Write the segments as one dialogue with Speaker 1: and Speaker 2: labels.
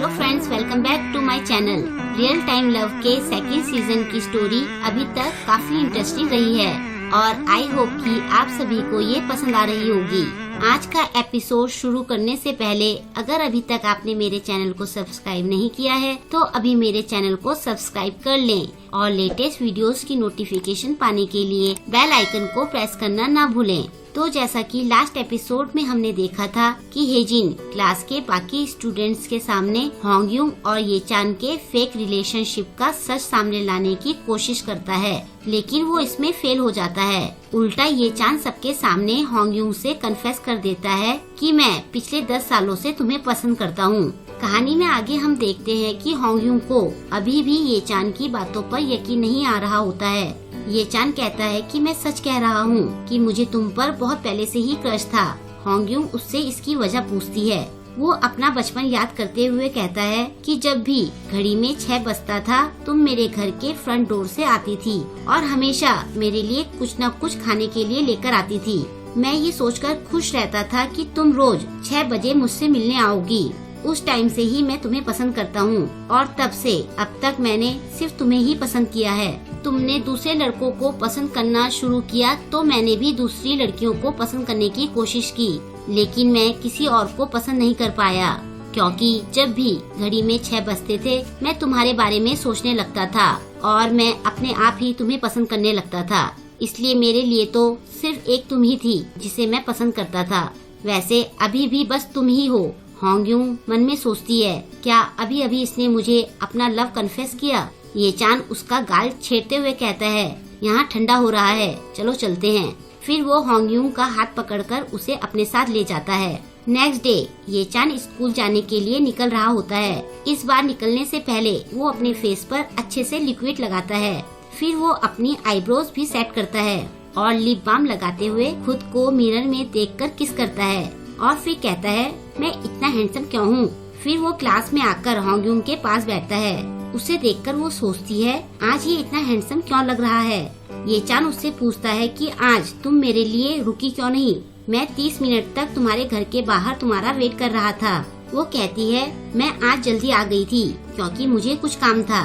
Speaker 1: Hello friends, welcome back to my channel. Real time love के second season की story अभी तक काफी इंटरेस्टिंग रही है और आई होप कि आप सभी को ये पसंद आ रही होगी। आज का एपिसोड शुरू करने से पहले अगर अभी तक आपने मेरे चैनल को सब्सक्राइब नहीं किया है तो अभी मेरे चैनल को सब्सक्राइब कर लें और लेटेस्ट वीडियोस की नोटिफिकेशन पाने के लिए बेल आइकन को प्रेस करना ना भूलें। तो जैसा कि लास्ट एपिसोड में हमने देखा था कि हेजिन क्लास के बाकी स्टूडेंट्स के सामने होंगयुंग और ये चान के फेक रिलेशनशिप का सच सामने लाने की कोशिश करता है, लेकिन वो इसमें फेल हो जाता है। उल्टा ये चान सबके सामने होंगयुंग से कन्फेस कर देता है कि मैं पिछले 10 सालों से तुम्हें पसंद करता हूँ। कहानी में आगे हम देखते हैं कि होंगयुंग को अभी भी ये चान की बातों पर यकीन नहीं आ रहा होता है। ये चान कहता है कि मैं सच कह रहा हूँ कि मुझे तुम पर बहुत पहले से ही क्रश था। होंगयुंग उससे इसकी वजह पूछती है। वो अपना बचपन याद करते हुए कहता है कि जब भी घड़ी में 6 बजता था तुम मेरे घर के फ्रंट डोर से आती थी और हमेशा मेरे लिए कुछ न कुछ खाने के लिए लेकर आती थी। मैं ये सोचकर खुश रहता था कि तुम रोज 6 बजे मुझसे मिलने आओगी। उस टाइम से ही मैं तुम्हें पसंद करता हूँ और तब से अब तक मैंने सिर्फ तुम्हें ही पसंद किया है। तुमने दूसरे लड़कों को पसंद करना शुरू किया तो मैंने भी दूसरी लड़कियों को पसंद करने की कोशिश की, लेकिन मैं किसी और को पसंद नहीं कर पाया क्योंकि जब भी घड़ी में 6 बजते थे मैं तुम्हारे बारे में सोचने लगता था और मैं अपने आप ही तुम्हें पसंद करने लगता था। इसलिए मेरे लिए तो सिर्फ एक तुम ही थी जिसे मैं पसंद करता था। वैसे अभी भी बस तुम ही हो। होंगयुंग मन में सोचती है, क्या अभी अभी इसने मुझे अपना लव कन्फेस किया? ये चान उसका गाल छेड़ते हुए कहता है, यहाँ ठंडा हो रहा है, चलो चलते हैं। फिर वो होंगयुंग का हाथ पकड़कर उसे अपने साथ ले जाता है। नेक्स्ट डे ये चान स्कूल जाने के लिए निकल रहा होता है। इस बार निकलने से पहले वो अपने फेस पर अच्छे से लिक्विड लगाता है। फिर वो अपनी आईब्रोज भी सेट करता है और लिप बाम लगाते हुए खुद को मिरर में देखकर किस करता है और फिर कहता है, मैं इतना हैंडसम क्यों हूँ? फिर वो क्लास में आकर होंगयुंग के पास बैठता है। उसे देखकर वो सोचती है, आज ये इतना हैंडसम क्यों लग रहा है? ये चान उससे पूछता है कि आज तुम मेरे लिए रुकी क्यों नहीं? मैं 30 मिनट तक तुम्हारे घर के बाहर तुम्हारा वेट कर रहा था। वो कहती है, मैं आज जल्दी आ गई थी क्योंकि मुझे कुछ काम था।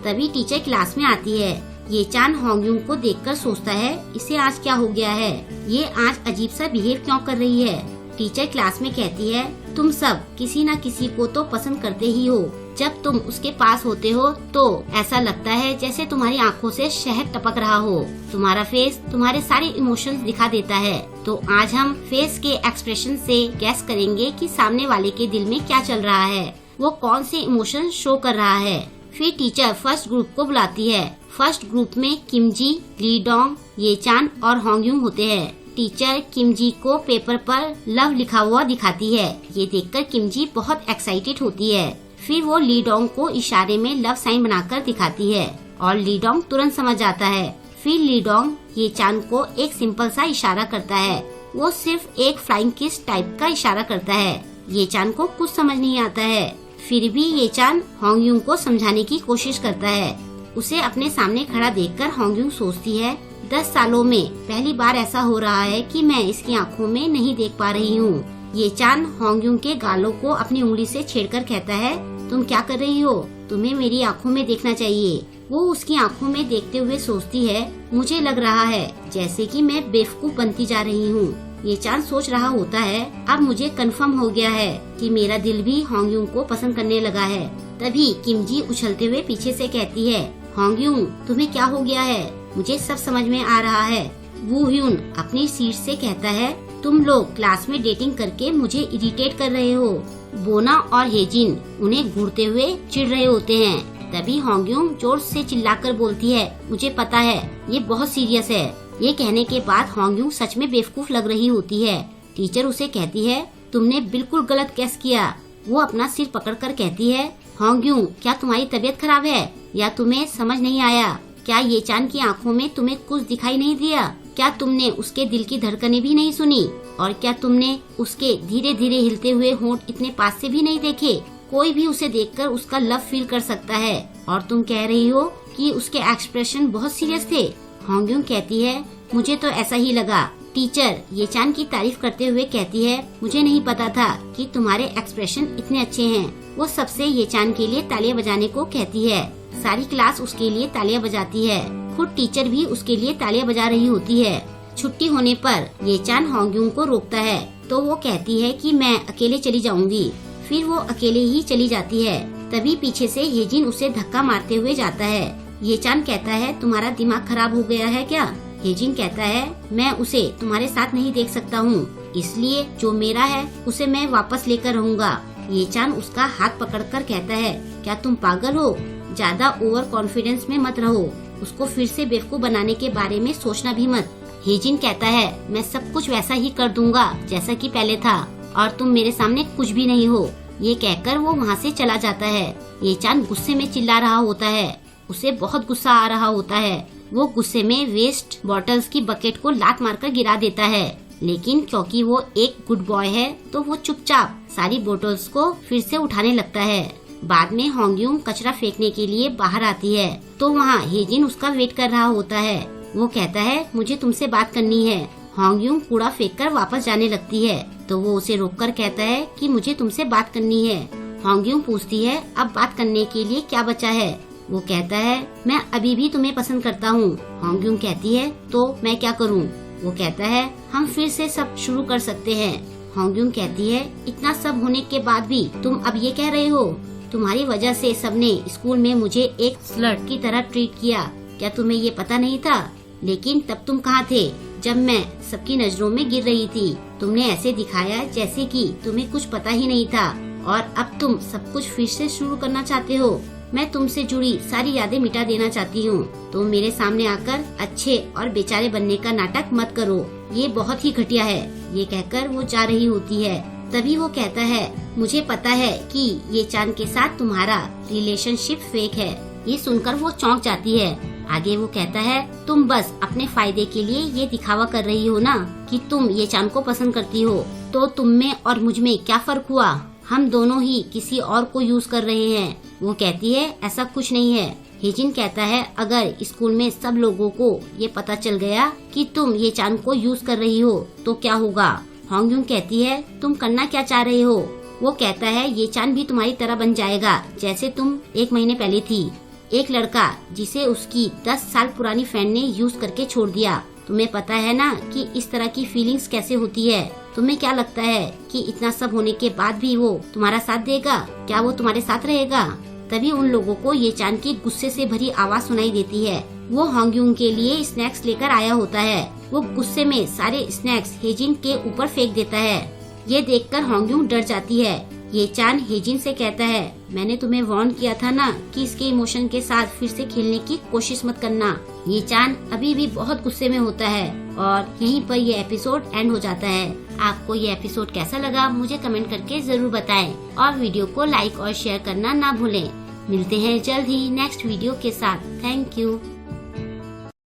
Speaker 1: तभी टीचर क्लास में आती है। ये चान होंगयुंग को देखकर सोचता है, इसे आज क्या हो गया है? ये आज अजीब सा बिहेव क्यों कर रही है? टीचर क्लास में कहती है, तुम सब किसी न किसी को तो पसंद करते ही हो। जब तुम उसके पास होते हो तो ऐसा लगता है जैसे तुम्हारी आंखों से शहद टपक रहा हो। तुम्हारा फेस तुम्हारे सारे इमोशंस दिखा देता है। तो आज हम फेस के एक्सप्रेशन से गैस करेंगे कि सामने वाले के दिल में क्या चल रहा है, वो कौन से इमोशन शो कर रहा है। फिर टीचर फर्स्ट ग्रुप को बुलाती है। फर्स्ट ग्रुप में किमजी, लीडोंग, ये चान और होंगयुंग होते हैं। टीचर किमजी को पेपर पर लव लिखा हुआ दिखाती है। ये देखकर किमजी बहुत एक्साइटेड होती है। फिर वो लीडोंग को इशारे में लव साइन बनाकर दिखाती है और लीडोंग तुरंत समझ जाता है। फिर लीडोंग ये चान को एक सिंपल सा इशारा करता है। वो सिर्फ एक फ्लाइंग किस टाइप का इशारा करता है। ये चान को कुछ समझ नहीं आता है। फिर भी ये चान होंगयुंग को समझाने की कोशिश करता है। उसे अपने सामने खड़ा देखकर होंगयुंग सोचती है, 10 सालों में पहली बार ऐसा हो रहा है कि मैं इसकी आंखों में नहीं देख पा रही हूँ। ये चान होंगयुंग के गालों को अपनी उंगली से छेड़कर कहता है, तुम क्या कर रही हो? तुम्हें मेरी आंखों में देखना चाहिए। वो उसकी आंखों में देखते हुए सोचती है, मुझे लग रहा है जैसे कि मैं बेवकूफ बनती जा रही हूँ। ये चान सोच रहा होता है, अब मुझे कंफर्म हो गया है कि मेरा दिल भी होंगयुंग को पसंद करने लगा है। तभी किमजी उछलते हुए पीछे से कहती है, होंगयुंग तुम्हें क्या हो गया है? मुझे सब समझ में आ रहा है। वू ह्यून अपनी सीट से कहता है, तुम लोग क्लास में डेटिंग करके मुझे इरिटेट कर रहे हो। बोना और हेजिन उन्हें घूरते हुए चिढ़ रहे होते हैं। तभी होंगयुंग जोर से चिल्लाकर बोलती है, मुझे पता है ये बहुत सीरियस है। ये कहने के बाद होंगयुंग सच में बेवकूफ लग रही होती है। टीचर उसे कहती है, तुमने बिल्कुल गलत गेस किया। वो अपना सिर पकड़कर कहती है, होंगयुंग क्या तुम्हारी तबीयत खराब है या तुम्हें समझ नहीं आया? क्या ये चान की आंखों में तुम्हें कुछ दिखाई नहीं दिया? क्या तुमने उसके दिल की धड़कनें भी नहीं सुनी? और क्या तुमने उसके धीरे धीरे हिलते हुए होंठ इतने पास से भी नहीं देखे? कोई भी उसे देखकर उसका लव फील कर सकता है और तुम कह रही हो कि उसके एक्सप्रेशन बहुत सीरियस थे। होंगयुंग कहती है, मुझे तो ऐसा ही लगा। टीचर ये चान की तारीफ करते हुए कहती है, मुझे नहीं पता था कि तुम्हारे एक्सप्रेशन इतने अच्छे हैं। वो सबसे ये चान के लिए तालियां बजाने को कहती है। सारी क्लास उसके लिए तालियां बजाती है। खुद टीचर भी उसके लिए तालियां बजा रही होती है। छुट्टी होने पर ये चान होंग्यूंग को रोकता है तो वो कहती है कि मैं अकेले चली जाऊंगी। फिर वो अकेले ही चली जाती है। तभी पीछे से हेजिन उसे धक्का मारते हुए जाता है। ये चान कहता है, तुम्हारा दिमाग खराब हो गया है क्या? हेजिन कहता है, मैं उसे तुम्हारे साथ नहीं देख सकता हूँ, इसलिए जो मेरा है उसे मैं वापस लेकर रहूँगा। ये चान उसका हाथ पकड़कर कहता है, क्या तुम पागल हो? ज्यादा ओवर कॉन्फिडेंस में मत रहो। उसको फिर से बेवकूफ बनाने के बारे में सोचना भी मत। हेजिन कहता है, मैं सब कुछ वैसा ही कर दूंगा जैसा कि पहले था और तुम मेरे सामने कुछ भी नहीं हो। ये कहकर वो वहाँ से चला जाता है। ये चान गुस्से में चिल्ला रहा होता है। उसे बहुत गुस्सा आ रहा होता है। वो गुस्से में वेस्ट बॉटल्स की बकेट को लात मारकर गिरा देता है, लेकिन क्योंकि वो एक गुड बॉय है तो वो चुपचाप सारी बोतल्स को फिर से उठाने लगता है। बाद में होंग्यूंग कचरा फेंकने के लिए बाहर आती है तो वहाँ हेजिन उसका वेट कर रहा होता है। वो कहता है, मुझे तुमसे बात करनी है। होंग्यूंग कूड़ा फेंककर वापस जाने लगती है तो वो उसे रोककर कहता है कि मुझे तुमसे बात करनी है। होंग्यूंग पूछती है, अब बात करने के लिए क्या बचा है? वो कहता है, मैं अभी भी तुम्हें पसंद करता हूँ। होंग्यूंग कहती है, तो मैं क्या करूँ? वो कहता है, हम फिर से सब शुरू कर सकते हैं। होंग्यूंग कहती है, इतना सब होने के बाद भी तुम अब ये कह रहे हो? तुम्हारी वजह से सबने स्कूल में मुझे एक स्लट की तरह ट्रीट किया। क्या तुम्हें ये पता नहीं था? लेकिन तब तुम कहाँ थे जब मैं सबकी नजरों में गिर रही थी? तुमने ऐसे दिखाया जैसे कि तुम्हें कुछ पता ही नहीं था और अब तुम सब कुछ फिर से शुरू करना चाहते हो। मैं तुमसे जुड़ी सारी यादें मिटा देना चाहती हूँ। तुम मेरे सामने आकर अच्छे और बेचारे बनने का नाटक मत करो, ये बहुत ही घटिया है। ये कहकर वो जा रही होती है। तभी वो कहता है, मुझे पता है कि ये चान के साथ तुम्हारा रिलेशनशिप फेक है। ये सुनकर वो चौंक जाती है। आगे वो कहता है, तुम बस अपने फायदे के लिए ये दिखावा कर रही हो ना कि तुम ये चान को पसंद करती हो, तो तुम में और मुझ में क्या फर्क हुआ? हम दोनों ही किसी और को यूज कर रहे हैं। वो कहती है, ऐसा कुछ नहीं है। हेजिन कहता है, अगर स्कूल में सब लोगों को ये पता चल गया कि तुम ये चान को यूज कर रही हो तो क्या होगा? होंग्यूंग कहती है, तुम करना क्या चाह रहे हो? वो कहता है, ये चान भी तुम्हारी तरह बन जाएगा जैसे तुम 1 महीने पहले थी। एक लड़का जिसे उसकी 10 साल पुरानी फ्रेंड ने यूज करके छोड़ दिया। तुम्हें पता है ना कि इस तरह की फीलिंग्स कैसे होती है। तुम्हें क्या लगता है कि इतना सब होने के बाद भी वो तुम्हारा साथ देगा? क्या वो तुम्हारे साथ रहेगा? तभी उन लोगों को ये चान की गुस्से से भरी आवाज सुनाई देती है। वो होंग्यूंग के लिए स्नैक्स लेकर आया होता है। वो गुस्से में सारे स्नैक्स हेजिन के ऊपर फेंक देता है। ये देखकर होंग्यूंग डर जाती है। ये चान हेजिन से कहता है, मैंने तुम्हें वार्न किया था ना कि इसके इमोशन के साथ फिर से खेलने की कोशिश मत करना। ये चान अभी भी बहुत गुस्से में होता है और यहीं पर ये एपिसोड एंड हो जाता है। आपको ये एपिसोड कैसा लगा मुझे कमेंट करके जरूर बताएं और वीडियो को लाइक और शेयर करना ना भूलें। मिलते हैं जल्द ही नेक्स्ट वीडियो के साथ। Thank you.